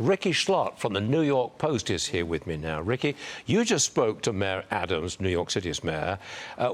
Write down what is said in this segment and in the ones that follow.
Rikki Schlott from the New York Post is here with me now. Rikki, you just spoke to Mayor Adams, New York City's mayor.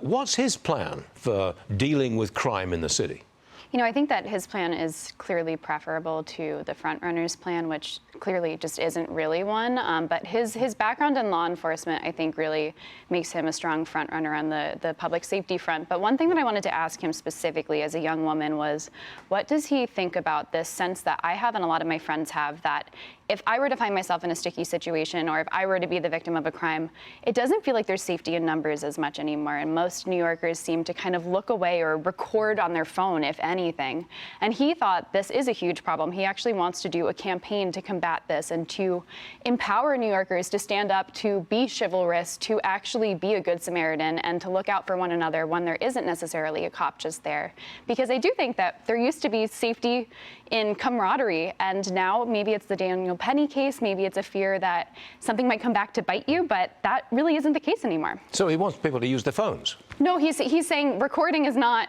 What's his plan for dealing with crime in the city? You know, I think that his plan is clearly preferable to the frontrunner's plan, which clearly just isn't really one. But his background in law enforcement, I think, really makes him a strong frontrunner on the public safety front. But one thing that I wanted to ask him specifically as a young woman was, what does he think about this sense that I have and a lot of my friends have, that if I were to find myself in a sticky situation or if I were to be the victim of a crime, it doesn't feel like there's safety in numbers as much anymore. And most New Yorkers seem to kind of look away or record on their phone, if anything. And he thought this is a huge problem. He actually wants to do a campaign to combat this and to empower New Yorkers to stand up, to be chivalrous, to actually be a good Samaritan and to look out for one another when there isn't necessarily a cop just there. Because I do think that there used to be safety in camaraderie, and now maybe it's the Daniel Penny case, maybe it's a fear that something might come back to bite you, but that really isn't the case anymore. So he wants people to use their phones? No, he's saying recording is not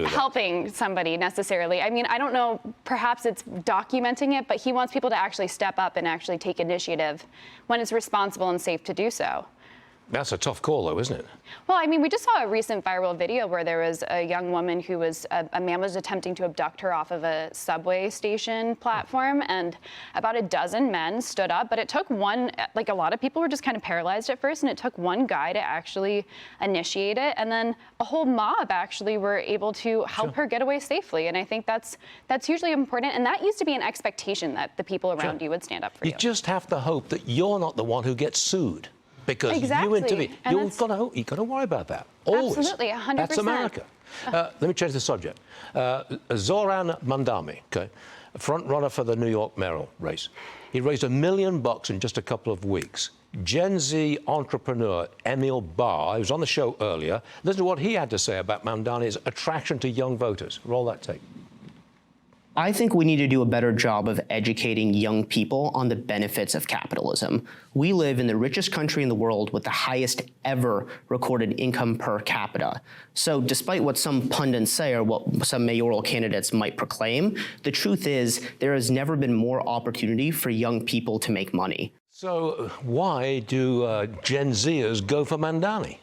helping somebody necessarily. I mean, I don't know, perhaps it's documenting it, but he wants people to actually step up and actually take initiative when it's responsible and safe to do so. That's a tough call, though, isn't it? Well, I mean, we just saw a recent viral video where there was a young woman who was, a man was attempting to abduct her off of a subway station platform, and about a dozen men stood up, but it took one, like a lot of people were just kind of paralyzed at first, and it took one guy to actually initiate it, and then a whole mob actually were able to help her get away safely, and I think that's hugely important, and that used to be an expectation that the people around you would stand up for you. You just have to hope that you're not the one who gets sued. Because exactly. you intervene. You've got to worry about that. Always. Absolutely, 100%. That's America. Let me change the subject. Zoran Mandami, okay, front runner for the New York mayoral race. He raised $1 million in just a couple of weeks. Gen Z entrepreneur Emil Barr, who was on the show earlier, listen to what he had to say about Mandani's attraction to young voters. Roll that tape. I think we need to do a better job of educating young people on the benefits of capitalism. We live in the richest country in the world with the highest ever recorded income per capita. So despite what some pundits say or what some mayoral candidates might proclaim, the truth is there has never been more opportunity for young people to make money. So why do Gen Zers go for Mandani?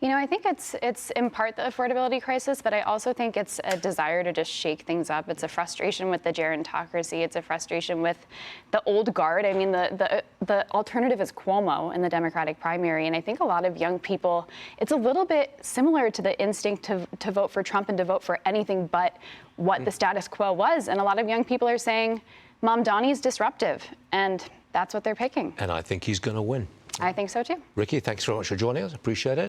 You know, I think it's in part the affordability crisis, but I also think it's a desire to just shake things up. It's a frustration with the gerontocracy. It's a frustration with the old guard. I mean, the alternative is Cuomo in the Democratic primary, and I think a lot of young people, it's a little bit similar to the instinct to vote for Trump and to vote for anything but what the status quo was. And a lot of young people are saying, Mamdani's disruptive, and that's what they're picking. And I think he's going to win. I think so, too. Rikki, thanks very much for joining us. Appreciate it.